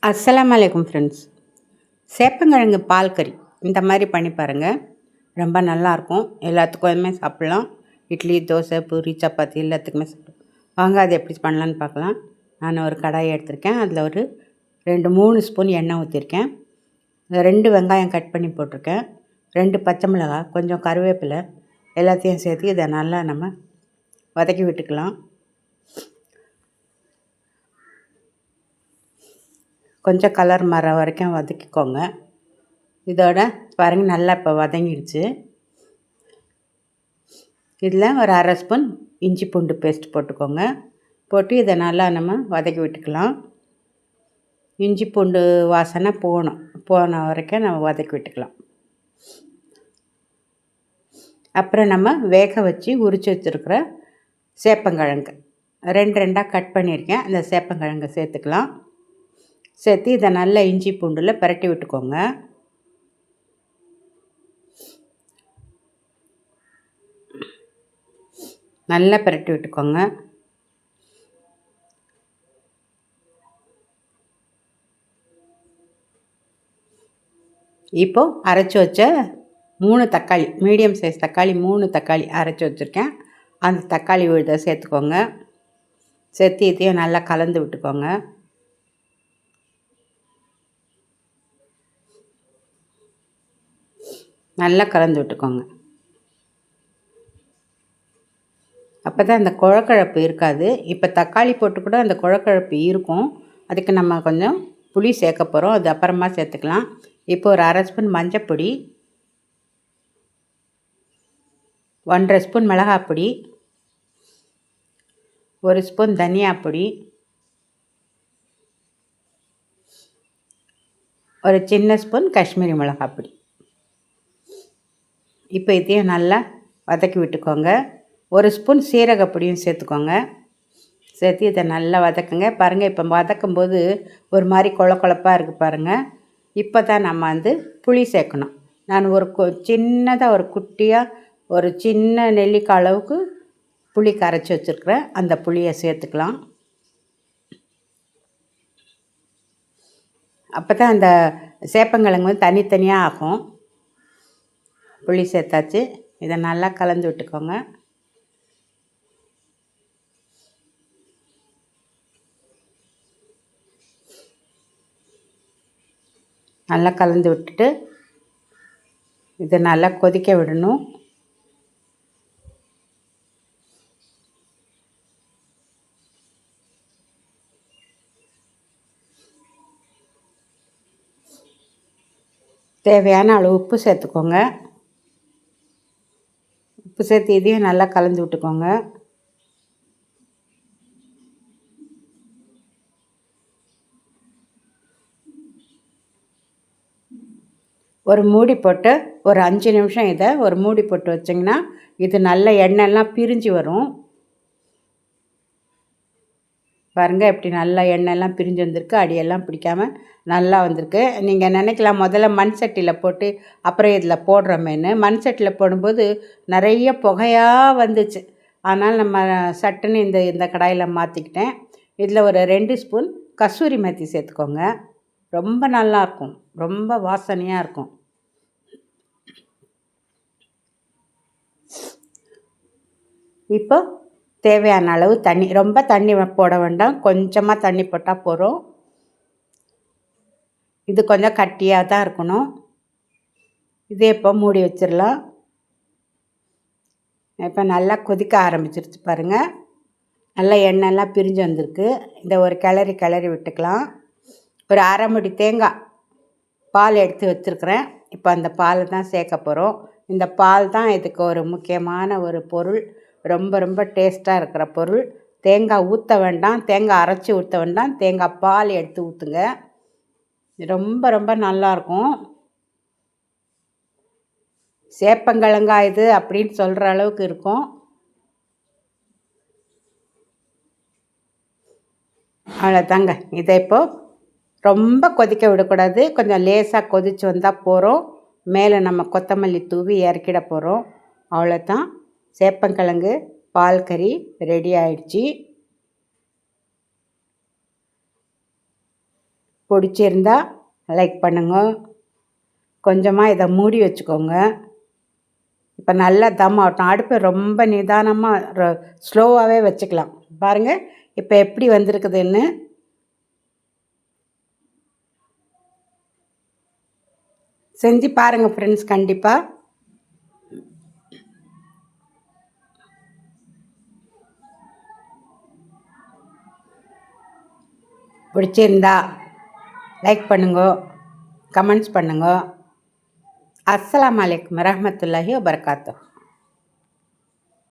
அஸ்ஸலாமு அலைக்கும் ஃப்ரெண்ட்ஸ். சேப்பங்கிழங்கு பால் கறி இந்த மாதிரி பண்ணி பாருங்கள். ரொம்ப நல்லாயிருக்கும். எல்லாத்துக்குமே சாப்பிட்லாம். இட்லி, தோசை, பூரி, சப்பாத்தி எல்லாத்துக்குமே சாப்பிட்லாம். வாங்க அது எப்படி பண்ணலான்னு பார்க்கலாம். நான் ஒரு கடாயை எடுத்திருக்கேன். அதில் ஒரு 2-3 ஸ்பூன் எண்ணெய் ஊற்றிருக்கேன். 2 வெங்காயம் கட் பண்ணி போட்டிருக்கேன். 2 பச்சை மிளகாய், கொஞ்சம் கருவேப்பிலை எல்லாத்தையும் சேர்த்து இதை நல்லா நம்ம வதக்கி விட்டுக்கலாம். கொஞ்சம் கலர் மாற வரைக்கும் வதக்கிக்கோங்க. இதோட பாருங்கள், நல்லா இப்போ வதங்கிடுச்சு. இதில் ஒரு 1/2 ஸ்பூன் இஞ்சி பூண்டு பேஸ்ட் போட்டுக்கோங்க. போட்டு இதை நல்லா நம்ம வதக்கி விட்டுக்கலாம். இஞ்சி பூண்டு வாசனை போன வரைக்கும் நம்ம வதக்கி விட்டுக்கலாம். அப்புறம் நம்ம வேக வச்சு உரித்து வச்சுருக்கிற சேப்பங்கிழங்கு 2 கட் பண்ணியிருக்கேன். அந்த சேப்பங்கிழங்கை சேர்த்துக்கலாம். சேர்த்து இதை நல்லா இஞ்சி பூண்டில் பிரட்டி விட்டுக்கோங்க. நல்லா பிரட்டி விட்டுக்கோங்க. இப்போது அரைச்சி வச்ச 3 தக்காளி, மீடியம் சைஸ் தக்காளி 3 தக்காளி அரைச்சி வச்சுருக்கேன். அந்த தக்காளி விழுதை சேர்த்துக்கோங்க. சேர்த்து இதையும் நல்லா கலந்து விட்டுக்கோங்க. நல்லா கலந்து விட்டுக்கோங்க. அப்போ தான் அந்த குழக்கழப்பு இருக்காது. இப்போ தக்காளி போட்டு கூட அந்த குழக்கழப்பு இருக்கும். அதுக்கு நம்ம கொஞ்சம் புளி சேர்க்க போகிறோம். அது அப்புறமா சேர்த்துக்கலாம். இப்போ ஒரு 1/2 ஸ்பூன் மஞ்சப்பொடி, 1/2 ஸ்பூன் மிளகாப்பொடி, 1 ஸ்பூன் தனியாப்பொடி, ஒரு சின்ன ஸ்பூன் காஷ்மீரி மிளகாப்பொடி. இப்போ இதையும் நல்லா வதக்கி விட்டுக்கோங்க. 1 ஸ்பூன் சீரகப்பொடியும் சேர்த்துக்கோங்க. சேர்த்து இதை நல்லா வதக்குங்க. பாருங்கள், இப்போ வதக்கும்போது ஒரு மாதிரி கொழப்பாக இருக்குது பாருங்கள். இப்போ தான் நம்ம புளி சேர்க்கணும். நான் ஒரு சின்னதாக ஒரு குட்டியாக ஒரு சின்ன நெல்லிக்காய் அளவுக்கு புளி கரைச்சி வச்சுருக்கிறேன். அந்த புளியை சேர்த்துக்கலாம். அப்போ தான் அந்த சேப்பங்கிழங்கு தனித்தனியாக ஆகும். புளி சேர்த்தாச்சு. இதை நல்லா கலந்து விட்டுக்கோங்க. நல்லா கலந்து விட்டுட்டு இதை நல்லா கொதிக்க விடணும். தேவையான அளவு உப்பு சேர்த்துக்கோங்க. உப்பு சேர்த்து இதையும் நல்லா கலந்து விட்டுக்கோங்க. ஒரு மூடி போட்டு ஒரு 5 நிமிஷம் இதை ஒரு மூடி போட்டு வச்சிங்கன்னா இது நல்ல எண்ணெய்லாம் பிரிஞ்சு வரும். பாருங்கள், எப்படி நல்லா எண்ணெய்லாம் பிரிஞ்சு வந்திருக்கு. அடியெல்லாம் பிடிக்காமல் நல்லா வந்திருக்கு. நீங்கள் நினைக்கலாம் முதல்ல மண் சட்டியில் போட்டு அப்புறம் இதில் போடுறோமேன்னு. மண் சட்டியில் போடும்போது நிறைய புகையாக வந்துச்சு. ஆனால் நம்ம சட்டுன்னு இந்த கடாயில் மாற்றிக்கிட்டேன். இதில் ஒரு 2 ஸ்பூன் கஸ்தூரி மேத்தி சேர்த்துக்கோங்க. ரொம்ப நல்லாயிருக்கும். ரொம்ப வாசனையாக இருக்கும். இப்போ தேவையான அளவு தண்ணி, ரொம்ப தண்ணி போட வேண்டாம், கொஞ்சமாக தண்ணி போட்டால் போதும். இது கொஞ்சம் கட்டியாக தான் இருக்கணும். இதே இப்போ மூடி வச்சிடலாம். இப்போ நல்லா கொதிக்க ஆரம்பிச்சிருச்சு பாருங்கள். நல்லா எண்ணெய்லாம் பிரிஞ்சு வந்திருக்கு. இதை ஒரு கிளறி விட்டுக்கலாம். ஒரு 1/2 மூடி தேங்காய் பால் எடுத்து வச்சுருக்கிறேன். இப்போ அந்த பால் தான் சேர்க்க போகிறோம். இந்த பால் தான் இதுக்கு ஒரு முக்கியமான ஒரு பொருள். ரொம்ப ரொம்ப டேஸ்ட்டாக இருக்கிற பொருள். தேங்காய் ஊற்ற வேண்டாம், தேங்காய் அரைச்சி ஊற்ற வேண்டாம், தேங்காய் பால் எடுத்து ஊற்றுங்க. ரொம்ப ரொம்ப நல்லாயிருக்கும். சேப்பங்கிழங்கா இது அப்படின்னு சொல்கிற அளவுக்கு இருக்கும். அவ்வளோதாங்க. இதை இப்போது ரொம்ப கொதிக்க விடக்கூடாது. கொஞ்சம் லேசாக கொதித்து வந்தால் போகிறோம். மேலே நம்ம கொத்தமல்லி தூவி இறக்கிட போகிறோம். அவ்வளோதான், சேப்பங்கிழங்கு பால் கறி ரெடி ஆயிடுச்சு. பிடிச்சிருந்தா லைக் பண்ணுங்க. கொஞ்சமாக இதை மூடி வச்சுக்கோங்க. இப்போ நல்லா தம் ஆகட்டும். அடுப்பை ரொம்ப நிதானமாக ஸ்லோவாகவே வச்சுக்கலாம். பாருங்கள் இப்போ எப்படி வந்திருக்குதுன்னு. செஞ்சு பாருங்கள் ஃப்ரெண்ட்ஸ், கண்டிப்பாக. பிடிச்சிருந்தா லைக் பண்ணுங்க, கமெண்ட்ஸ் பண்ணுங்க. அஸ்ஸலாமு அலைக்கும் வரஹ்மத்துல்லாஹி வபரகாத்துஹு.